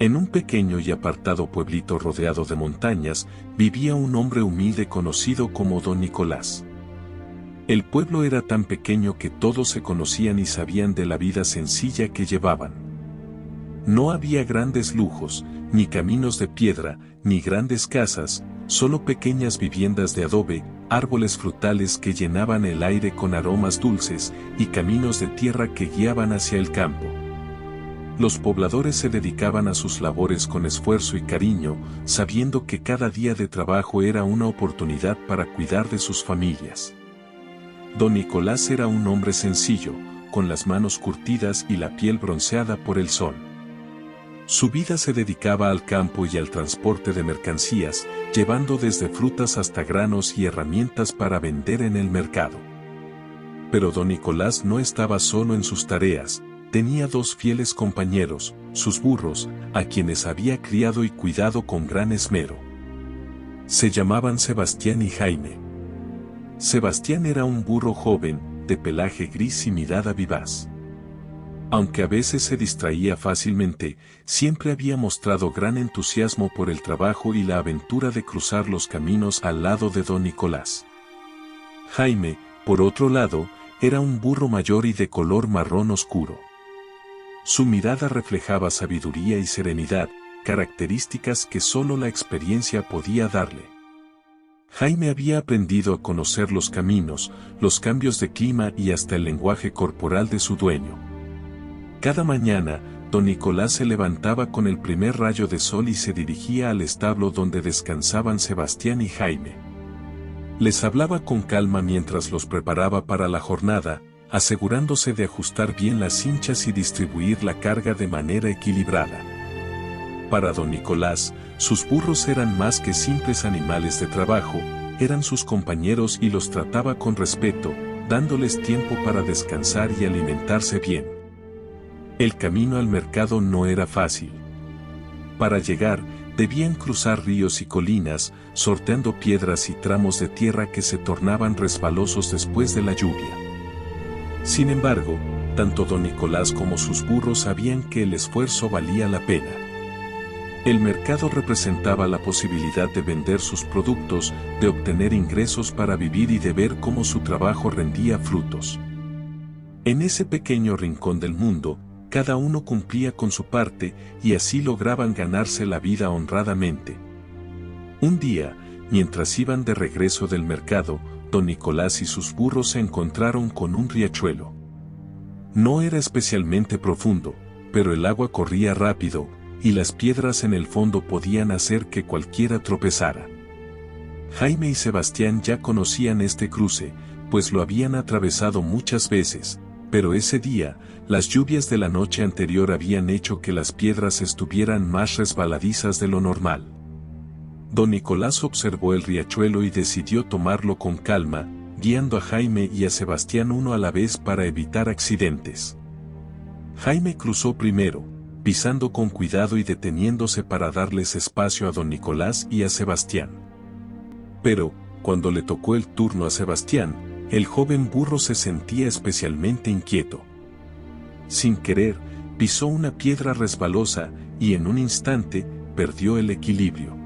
En un pequeño y apartado pueblito rodeado de montañas, vivía un hombre humilde conocido como Don Nicolás. El pueblo era tan pequeño que todos se conocían y sabían de la vida sencilla que llevaban. No había grandes lujos, ni caminos de piedra, ni grandes casas, solo pequeñas viviendas de adobe, árboles frutales que llenaban el aire con aromas dulces y caminos de tierra que guiaban hacia el campo. Los pobladores se dedicaban a sus labores con esfuerzo y cariño, sabiendo que cada día de trabajo era una oportunidad para cuidar de sus familias. Don Nicolás era un hombre sencillo, con las manos curtidas y la piel bronceada por el sol. Su vida se dedicaba al campo y al transporte de mercancías, llevando desde frutas hasta granos y herramientas para vender en el mercado. Pero don Nicolás no estaba solo en sus tareas, tenía dos fieles compañeros, sus burros, a quienes había criado y cuidado con gran esmero. Se llamaban Sebastián y Jaime. Sebastián era un burro joven, de pelaje gris y mirada vivaz. Aunque a veces se distraía fácilmente, siempre había mostrado gran entusiasmo por el trabajo y la aventura de cruzar los caminos al lado de don Nicolás. Jaime, por otro lado, era un burro mayor y de color marrón oscuro. Su mirada reflejaba sabiduría y serenidad, características que solo la experiencia podía darle. Jaime había aprendido a conocer los caminos, los cambios de clima y hasta el lenguaje corporal de su dueño. Cada mañana, don Nicolás se levantaba con el primer rayo de sol y se dirigía al establo donde descansaban Sebastián y Jaime. Les hablaba con calma mientras los preparaba para la jornada, asegurándose de ajustar bien las cinchas y distribuir la carga de manera equilibrada. Para don Nicolás, sus burros eran más que simples animales de trabajo, eran sus compañeros y los trataba con respeto, dándoles tiempo para descansar y alimentarse bien. El camino al mercado no era fácil. Para llegar, debían cruzar ríos y colinas, sorteando piedras y tramos de tierra que se tornaban resbalosos después de la lluvia. Sin embargo, tanto don Nicolás como sus burros sabían que el esfuerzo valía la pena. El mercado representaba la posibilidad de vender sus productos, de obtener ingresos para vivir y de ver cómo su trabajo rendía frutos. En ese pequeño rincón del mundo, cada uno cumplía con su parte y así lograban ganarse la vida honradamente. Un día, mientras iban de regreso del mercado, don Nicolás y sus burros se encontraron con un riachuelo. No era especialmente profundo, pero el agua corría rápido, y las piedras en el fondo podían hacer que cualquiera tropezara. Jaime y Sebastián ya conocían este cruce, pues lo habían atravesado muchas veces, pero ese día, las lluvias de la noche anterior habían hecho que las piedras estuvieran más resbaladizas de lo normal. Don Nicolás observó el riachuelo y decidió tomarlo con calma, guiando a Jaime y a Sebastián uno a la vez para evitar accidentes. Jaime cruzó primero, pisando con cuidado y deteniéndose para darles espacio a don Nicolás y a Sebastián. Pero, cuando le tocó el turno a Sebastián, el joven burro se sentía especialmente inquieto. Sin querer, pisó una piedra resbalosa y en un instante, perdió el equilibrio.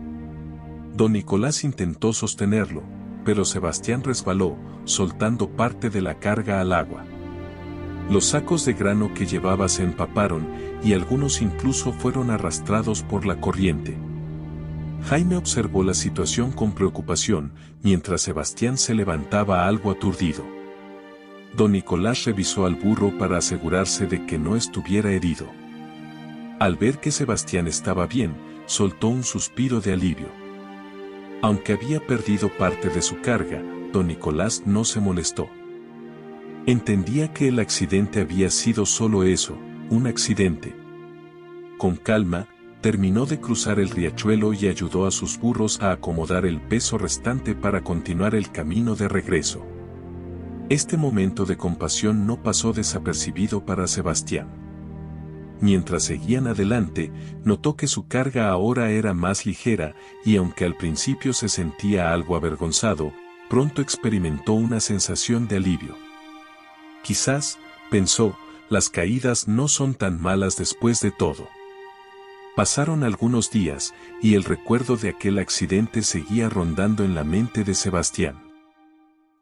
Don Nicolás intentó sostenerlo, pero Sebastián resbaló, soltando parte de la carga al agua. Los sacos de grano que llevaba se empaparon y algunos incluso fueron arrastrados por la corriente. Jaime observó la situación con preocupación, mientras Sebastián se levantaba algo aturdido. Don Nicolás revisó al burro para asegurarse de que no estuviera herido. Al ver que Sebastián estaba bien, soltó un suspiro de alivio. Aunque había perdido parte de su carga, don Nicolás no se molestó. Entendía que el accidente había sido solo eso, un accidente. Con calma, terminó de cruzar el riachuelo y ayudó a sus burros a acomodar el peso restante para continuar el camino de regreso. Este momento de compasión no pasó desapercibido para Sebastián. Mientras seguían adelante, notó que su carga ahora era más ligera y aunque al principio se sentía algo avergonzado, pronto experimentó una sensación de alivio. Quizás, pensó, las caídas no son tan malas después de todo. Pasaron algunos días, y el recuerdo de aquel accidente seguía rondando en la mente de Sebastián.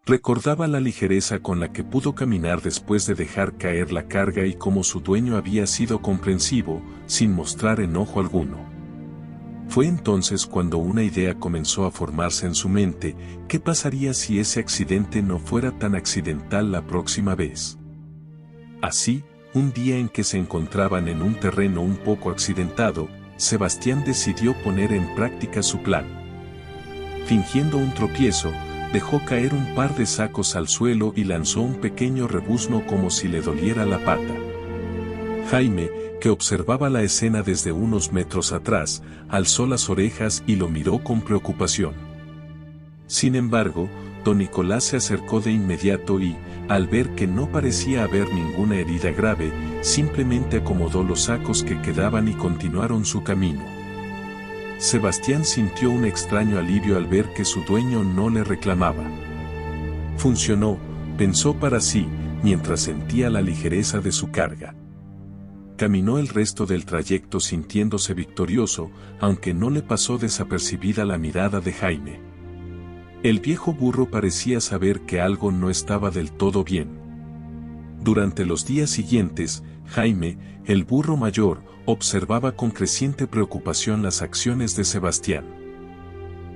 Recordaba la ligereza con la que pudo caminar después de dejar caer la carga y cómo su dueño había sido comprensivo, sin mostrar enojo alguno. Fue entonces cuando una idea comenzó a formarse en su mente: ¿qué pasaría si ese accidente no fuera tan accidental la próxima vez? Así, un día en que se encontraban en un terreno un poco accidentado, Sebastián decidió poner en práctica su plan. Fingiendo un tropiezo, dejó caer un par de sacos al suelo y lanzó un pequeño rebuzno como si le doliera la pata. Jaime, que observaba la escena desde unos metros atrás, alzó las orejas y lo miró con preocupación. Sin embargo, don Nicolás se acercó de inmediato y, al ver que no parecía haber ninguna herida grave, simplemente acomodó los sacos que quedaban y continuaron su camino. Sebastián sintió un extraño alivio al ver que su dueño no le reclamaba. Funcionó, pensó para sí, mientras sentía la ligereza de su carga. Caminó el resto del trayecto sintiéndose victorioso, aunque no le pasó desapercibida la mirada de Jaime. El viejo burro parecía saber que algo no estaba del todo bien. Durante los días siguientes, Jaime, el burro mayor, observaba con creciente preocupación las acciones de Sebastián.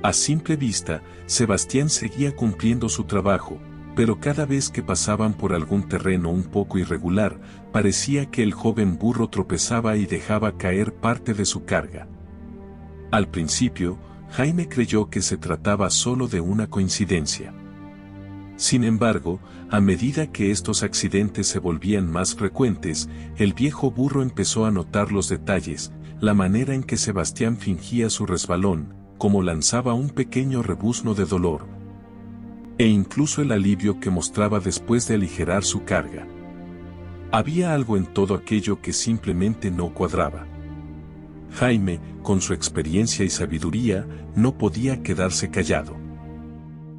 A simple vista, Sebastián seguía cumpliendo su trabajo, pero cada vez que pasaban por algún terreno un poco irregular, parecía que el joven burro tropezaba y dejaba caer parte de su carga. Al principio, Jaime creyó que se trataba solo de una coincidencia. Sin embargo, a medida que estos accidentes se volvían más frecuentes, el viejo burro empezó a notar los detalles, la manera en que Sebastián fingía su resbalón, cómo lanzaba un pequeño rebuzno de dolor, e incluso el alivio que mostraba después de aligerar su carga. Había algo en todo aquello que simplemente no cuadraba. Jaime, con su experiencia y sabiduría, no podía quedarse callado.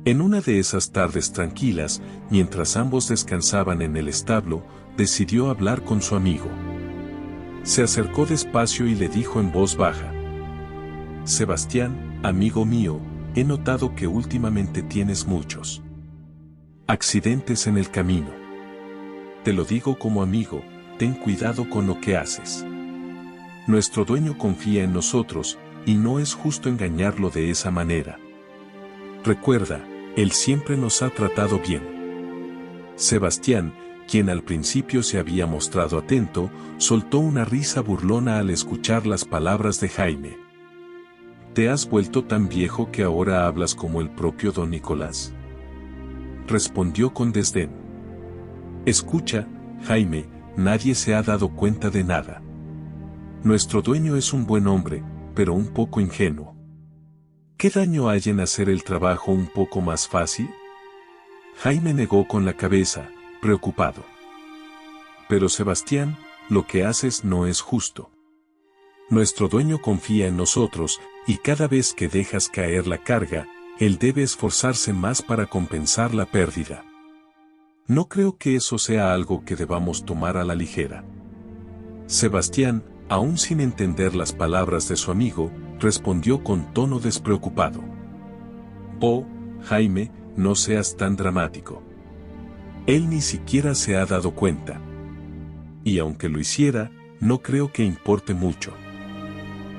En una de esas tardes tranquilas, mientras ambos descansaban en el establo, decidió hablar con su amigo. Se acercó despacio y le dijo en voz baja: Sebastián, amigo mío, he notado que últimamente tienes muchos accidentes en el camino. Te lo digo como amigo, ten cuidado con lo que haces. Nuestro dueño confía en nosotros, y no es justo engañarlo de esa manera. Recuerda, él siempre nos ha tratado bien. Sebastián, quien al principio se había mostrado atento, soltó una risa burlona al escuchar las palabras de Jaime. ¿Te has vuelto tan viejo que ahora hablas como el propio don Nicolás?, respondió con desdén. Escucha, Jaime, nadie se ha dado cuenta de nada. Nuestro dueño es un buen hombre, pero un poco ingenuo. ¿Qué daño hay en hacer el trabajo un poco más fácil? Jaime negó con la cabeza, preocupado. Pero Sebastián, lo que haces no es justo. Nuestro dueño confía en nosotros, y cada vez que dejas caer la carga, él debe esforzarse más para compensar la pérdida. No creo que eso sea algo que debamos tomar a la ligera. Sebastián, aún sin entender las palabras de su amigo, respondió con tono despreocupado. Oh, Jaime, no seas tan dramático. Él ni siquiera se ha dado cuenta. Y aunque lo hiciera, no creo que importe mucho.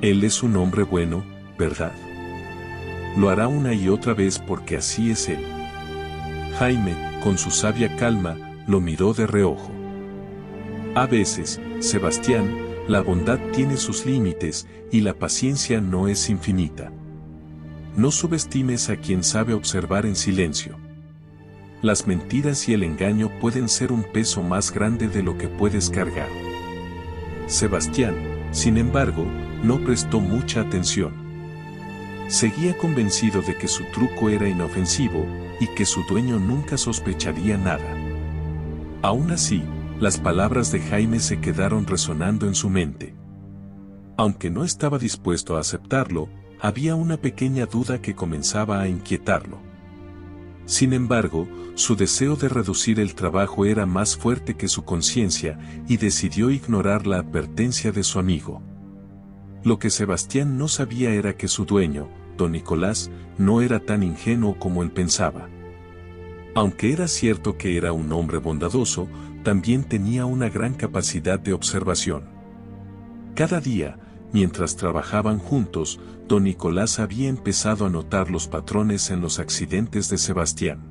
Él es un hombre bueno, ¿verdad? Lo hará una y otra vez porque así es él. Jaime, con su sabia calma, lo miró de reojo. A veces, Sebastián, la bondad tiene sus límites, y la paciencia no es infinita. No subestimes a quien sabe observar en silencio. Las mentiras y el engaño pueden ser un peso más grande de lo que puedes cargar. Sebastián, sin embargo, no prestó mucha atención. Seguía convencido de que su truco era inofensivo, y que su dueño nunca sospecharía nada. Aún así, las palabras de Jaime se quedaron resonando en su mente. Aunque no estaba dispuesto a aceptarlo, había una pequeña duda que comenzaba a inquietarlo. Sin embargo, su deseo de reducir el trabajo era más fuerte que su conciencia, y decidió ignorar la advertencia de su amigo. Lo que Sebastián no sabía era que su dueño, don Nicolás, no era tan ingenuo como él pensaba. Aunque era cierto que era un hombre bondadoso, también tenía una gran capacidad de observación. Cada día, mientras trabajaban juntos, don Nicolás había empezado a notar los patrones en los accidentes de Sebastián.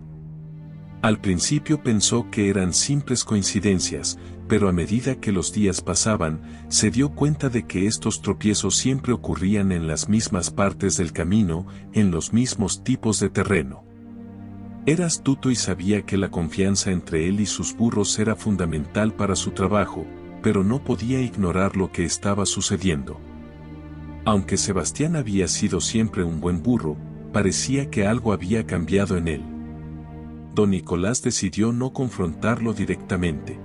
Al principio pensó que eran simples coincidencias, pero a medida que los días pasaban, se dio cuenta de que estos tropiezos siempre ocurrían en las mismas partes del camino, en los mismos tipos de terreno. Era astuto y sabía que la confianza entre él y sus burros era fundamental para su trabajo, pero no podía ignorar lo que estaba sucediendo. Aunque Sebastián había sido siempre un buen burro, parecía que algo había cambiado en él. Don Nicolás decidió no confrontarlo directamente.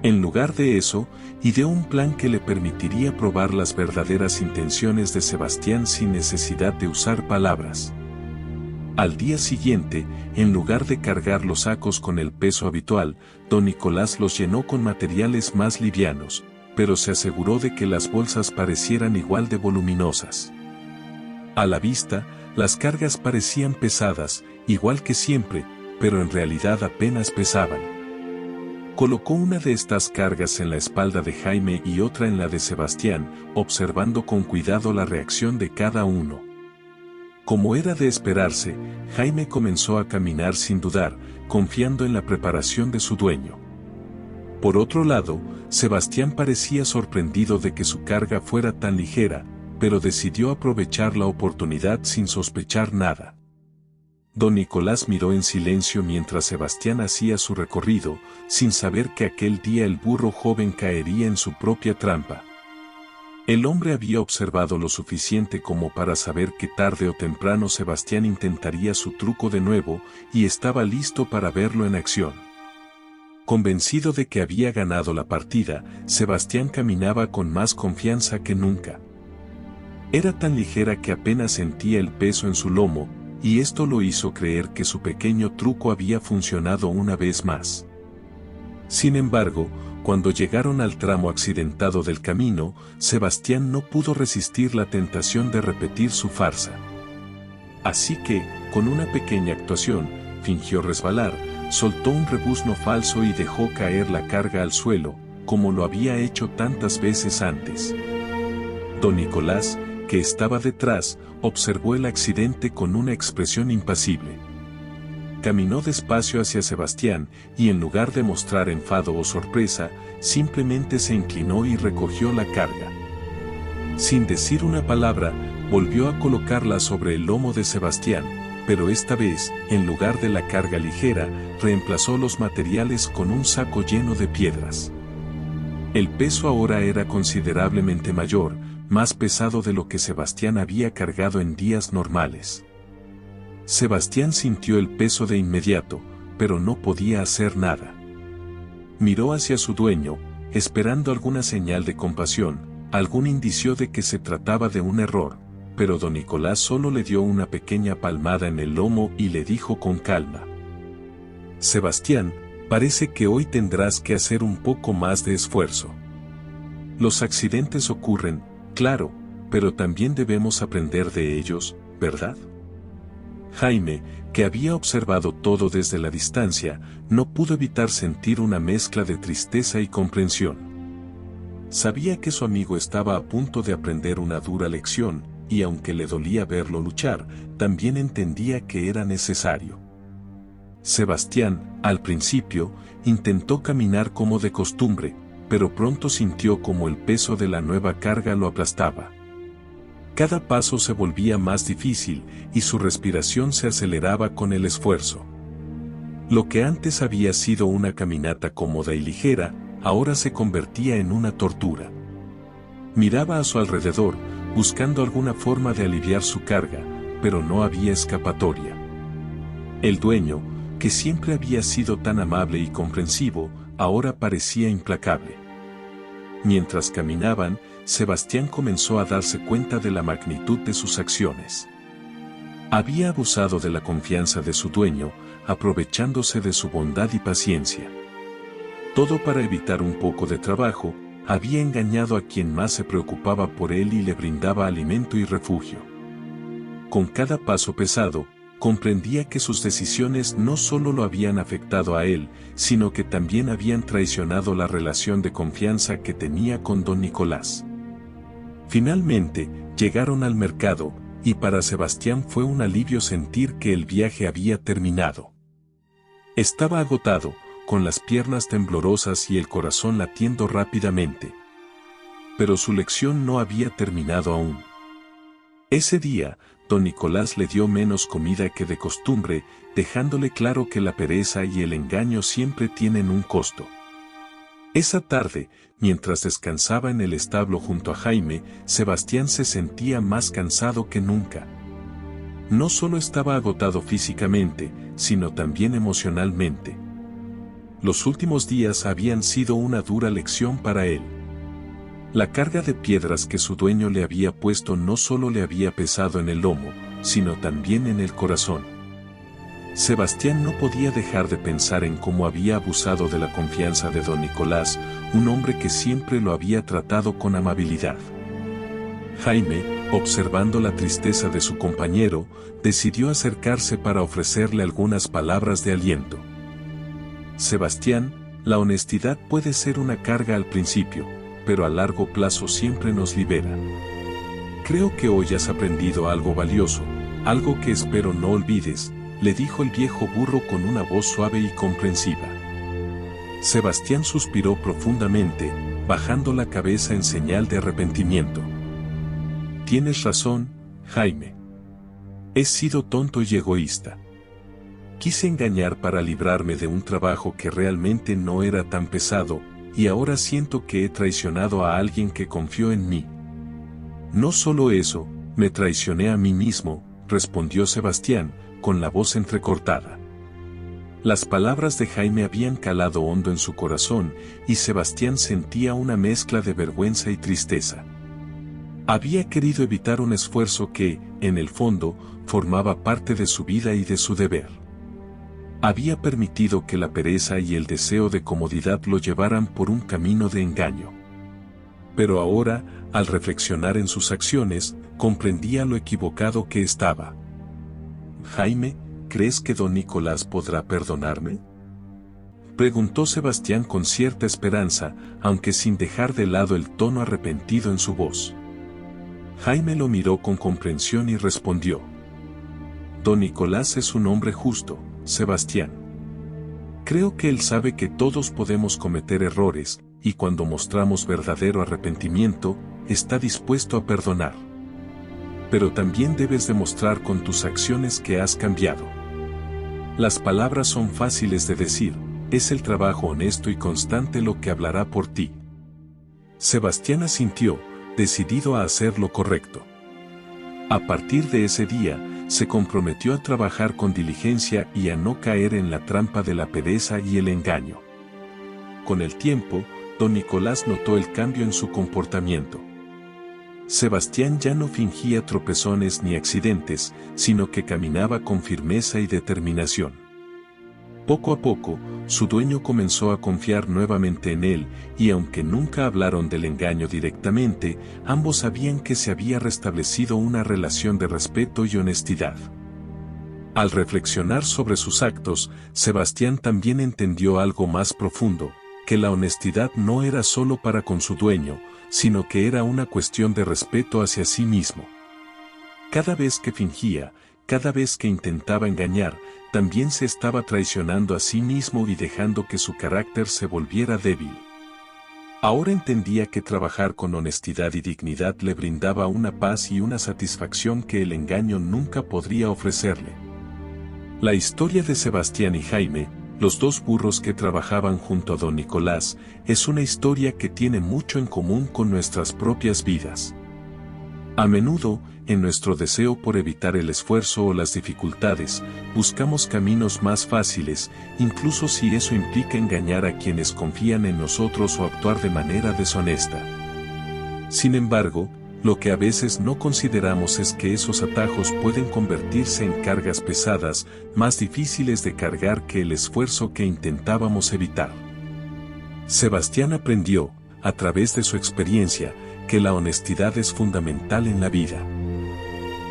En lugar de eso, ideó un plan que le permitiría probar las verdaderas intenciones de Sebastián sin necesidad de usar palabras. Al día siguiente, en lugar de cargar los sacos con el peso habitual, don Nicolás los llenó con materiales más livianos, pero se aseguró de que las bolsas parecieran igual de voluminosas. A la vista, las cargas parecían pesadas, igual que siempre, pero en realidad apenas pesaban. Colocó una de estas cargas en la espalda de Jaime y otra en la de Sebastián, observando con cuidado la reacción de cada uno. Como era de esperarse, Jaime comenzó a caminar sin dudar, confiando en la preparación de su dueño. Por otro lado, Sebastián parecía sorprendido de que su carga fuera tan ligera, pero decidió aprovechar la oportunidad sin sospechar nada. Don Nicolás miró en silencio mientras Sebastián hacía su recorrido, sin saber que aquel día el burro joven caería en su propia trampa. El hombre había observado lo suficiente como para saber que tarde o temprano Sebastián intentaría su truco de nuevo y estaba listo para verlo en acción. Convencido de que había ganado la partida, Sebastián caminaba con más confianza que nunca. Era tan ligera que apenas sentía el peso en su lomo, y esto lo hizo creer que su pequeño truco había funcionado una vez más. Sin embargo, cuando llegaron al tramo accidentado del camino, Sebastián no pudo resistir la tentación de repetir su farsa. Así que, con una pequeña actuación, fingió resbalar, soltó un rebuzno falso y dejó caer la carga al suelo, como lo había hecho tantas veces antes. Don Nicolás, que estaba detrás, observó el accidente con una expresión impasible. Caminó despacio hacia Sebastián, y en lugar de mostrar enfado o sorpresa, simplemente se inclinó y recogió la carga. Sin decir una palabra, volvió a colocarla sobre el lomo de Sebastián, pero esta vez, en lugar de la carga ligera, reemplazó los materiales con un saco lleno de piedras. El peso ahora era considerablemente mayor, más pesado de lo que Sebastián había cargado en días normales. Sebastián sintió el peso de inmediato, pero no podía hacer nada. Miró hacia su dueño, esperando alguna señal de compasión, algún indicio de que se trataba de un error, pero don Nicolás solo le dio una pequeña palmada en el lomo y le dijo con calma: Sebastián, parece que hoy tendrás que hacer un poco más de esfuerzo. Los accidentes ocurren, claro, pero también debemos aprender de ellos, ¿verdad? Jaime, que había observado todo desde la distancia, no pudo evitar sentir una mezcla de tristeza y comprensión. Sabía que su amigo estaba a punto de aprender una dura lección, y aunque le dolía verlo luchar, también entendía que era necesario. Sebastián, al principio, intentó caminar como de costumbre, pero pronto sintió como el peso de la nueva carga lo aplastaba. Cada paso se volvía más difícil y su respiración se aceleraba con el esfuerzo. Lo que antes había sido una caminata cómoda y ligera, ahora se convertía en una tortura. Miraba a su alrededor, buscando alguna forma de aliviar su carga, pero no había escapatoria. El dueño, que siempre había sido tan amable y comprensivo, ahora parecía implacable. Mientras caminaban, Sebastián comenzó a darse cuenta de la magnitud de sus acciones. Había abusado de la confianza de su dueño, aprovechándose de su bondad y paciencia. Todo para evitar un poco de trabajo, había engañado a quien más se preocupaba por él y le brindaba alimento y refugio. Con cada paso pesado, comprendía que sus decisiones no solo lo habían afectado a él, sino que también habían traicionado la relación de confianza que tenía con don Nicolás. Finalmente, llegaron al mercado, y para Sebastián fue un alivio sentir que el viaje había terminado. Estaba agotado, con las piernas temblorosas y el corazón latiendo rápidamente. Pero su lección no había terminado aún. Ese día, don Nicolás le dio menos comida que de costumbre, dejándole claro que la pereza y el engaño siempre tienen un costo. Esa tarde, mientras descansaba en el establo junto a Jaime, Sebastián se sentía más cansado que nunca. No solo estaba agotado físicamente, sino también emocionalmente. Los últimos días habían sido una dura lección para él. La carga de piedras que su dueño le había puesto no solo le había pesado en el lomo, sino también en el corazón. Sebastián no podía dejar de pensar en cómo había abusado de la confianza de don Nicolás, un hombre que siempre lo había tratado con amabilidad. Jaime, observando la tristeza de su compañero, decidió acercarse para ofrecerle algunas palabras de aliento. Sebastián, la honestidad puede ser una carga al principio, pero a largo plazo siempre nos libera. Creo que hoy has aprendido algo valioso, algo que espero no olvides, le dijo el viejo burro con una voz suave y comprensiva. Sebastián suspiró profundamente, bajando la cabeza en señal de arrepentimiento. Tienes razón, Jaime. He sido tonto y egoísta. Quise engañar para librarme de un trabajo que realmente no era tan pesado, y ahora siento que he traicionado a alguien que confió en mí. No solo eso, me traicioné a mí mismo, respondió Sebastián, con la voz entrecortada. Las palabras de Jaime habían calado hondo en su corazón, y Sebastián sentía una mezcla de vergüenza y tristeza. Había querido evitar un esfuerzo que, en el fondo, formaba parte de su vida y de su deber. Había permitido que la pereza y el deseo de comodidad lo llevaran por un camino de engaño. Pero ahora, al reflexionar en sus acciones, comprendía lo equivocado que estaba. Jaime, ¿crees que don Nicolás podrá perdonarme?, preguntó Sebastián con cierta esperanza, aunque sin dejar de lado el tono arrepentido en su voz. Jaime lo miró con comprensión y respondió: Don Nicolás es un hombre justo, Sebastián. Creo que él sabe que todos podemos cometer errores, y cuando mostramos verdadero arrepentimiento, está dispuesto a perdonar. Pero también debes demostrar con tus acciones que has cambiado. Las palabras son fáciles de decir, es el trabajo honesto y constante lo que hablará por ti. Sebastián asintió, decidido a hacer lo correcto. A partir de ese día, se comprometió a trabajar con diligencia y a no caer en la trampa de la pereza y el engaño. Con el tiempo, don Nicolás notó el cambio en su comportamiento. Sebastián ya no fingía tropezones ni accidentes, sino que caminaba con firmeza y determinación. Poco a poco, su dueño comenzó a confiar nuevamente en él, y aunque nunca hablaron del engaño directamente, ambos sabían que se había restablecido una relación de respeto y honestidad. Al reflexionar sobre sus actos, Sebastián también entendió algo más profundo, que la honestidad no era solo para con su dueño, sino que era una cuestión de respeto hacia sí mismo. Cada vez que fingía, cada vez que intentaba engañar, también se estaba traicionando a sí mismo y dejando que su carácter se volviera débil. Ahora entendía que trabajar con honestidad y dignidad le brindaba una paz y una satisfacción que el engaño nunca podría ofrecerle. La historia de Sebastián y Jaime, los dos burros que trabajaban junto a don Nicolás, es una historia que tiene mucho en común con nuestras propias vidas. A menudo, en nuestro deseo por evitar el esfuerzo o las dificultades, buscamos caminos más fáciles, incluso si eso implica engañar a quienes confían en nosotros o actuar de manera deshonesta. Sin embargo, lo que a veces no consideramos es que esos atajos pueden convertirse en cargas pesadas, más difíciles de cargar que el esfuerzo que intentábamos evitar. Sebastián aprendió, a través de su experiencia, que la honestidad es fundamental en la vida.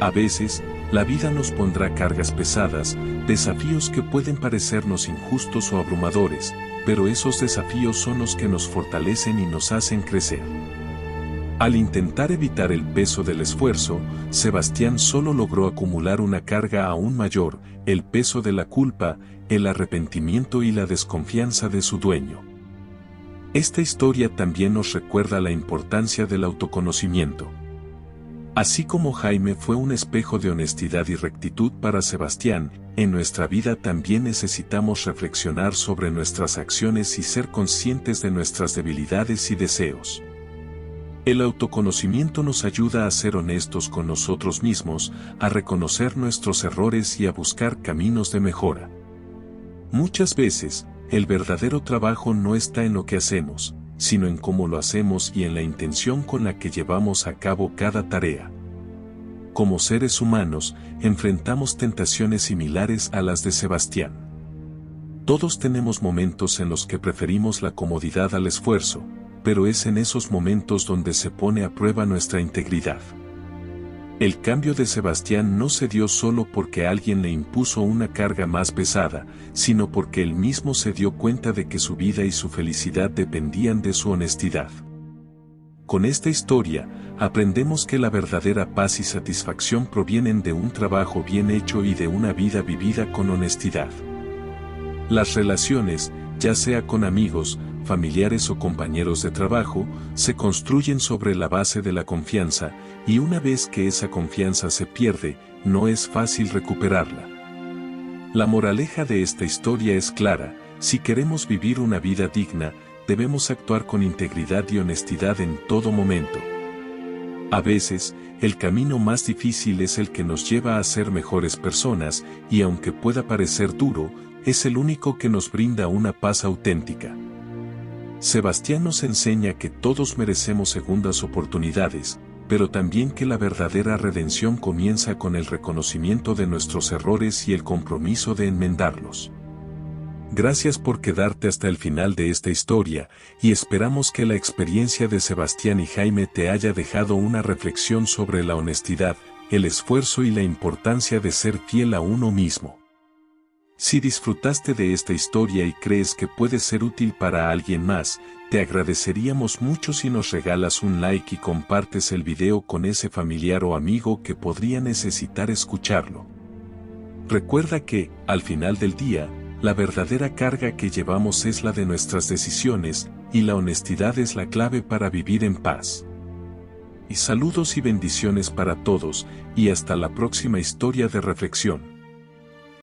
A veces, la vida nos pondrá cargas pesadas, desafíos que pueden parecernos injustos o abrumadores, pero esos desafíos son los que nos fortalecen y nos hacen crecer. Al intentar evitar el peso del esfuerzo, Sebastián solo logró acumular una carga aún mayor, el peso de la culpa, el arrepentimiento y la desconfianza de su dueño. Esta historia también nos recuerda la importancia del autoconocimiento. Así como Jaime fue un espejo de honestidad y rectitud para Sebastián, en nuestra vida también necesitamos reflexionar sobre nuestras acciones y ser conscientes de nuestras debilidades y deseos. El autoconocimiento nos ayuda a ser honestos con nosotros mismos, a reconocer nuestros errores y a buscar caminos de mejora. Muchas veces, el verdadero trabajo no está en lo que hacemos, sino en cómo lo hacemos y en la intención con la que llevamos a cabo cada tarea. Como seres humanos, enfrentamos tentaciones similares a las de Sebastián. Todos tenemos momentos en los que preferimos la comodidad al esfuerzo, pero es en esos momentos donde se pone a prueba nuestra integridad. El cambio de Sebastián no se dio solo porque alguien le impuso una carga más pesada, sino porque él mismo se dio cuenta de que su vida y su felicidad dependían de su honestidad. Con esta historia, aprendemos que la verdadera paz y satisfacción provienen de un trabajo bien hecho y de una vida vivida con honestidad. Las relaciones, ya sea con amigos, familiares o compañeros de trabajo, se construyen sobre la base de la confianza, y una vez que esa confianza se pierde, no es fácil recuperarla. La moraleja de esta historia es clara: si queremos vivir una vida digna, debemos actuar con integridad y honestidad en todo momento. A veces, el camino más difícil es el que nos lleva a ser mejores personas, y aunque pueda parecer duro, es el único que nos brinda una paz auténtica. Sebastián nos enseña que todos merecemos segundas oportunidades, pero también que la verdadera redención comienza con el reconocimiento de nuestros errores y el compromiso de enmendarlos. Gracias por quedarte hasta el final de esta historia, y esperamos que la experiencia de Sebastián y Jaime te haya dejado una reflexión sobre la honestidad, el esfuerzo y la importancia de ser fiel a uno mismo. Si disfrutaste de esta historia y crees que puede ser útil para alguien más, te agradeceríamos mucho si nos regalas un like y compartes el video con ese familiar o amigo que podría necesitar escucharlo. Recuerda que, al final del día, la verdadera carga que llevamos es la de nuestras decisiones, y la honestidad es la clave para vivir en paz. Y saludos y bendiciones para todos, y hasta la próxima historia de reflexión.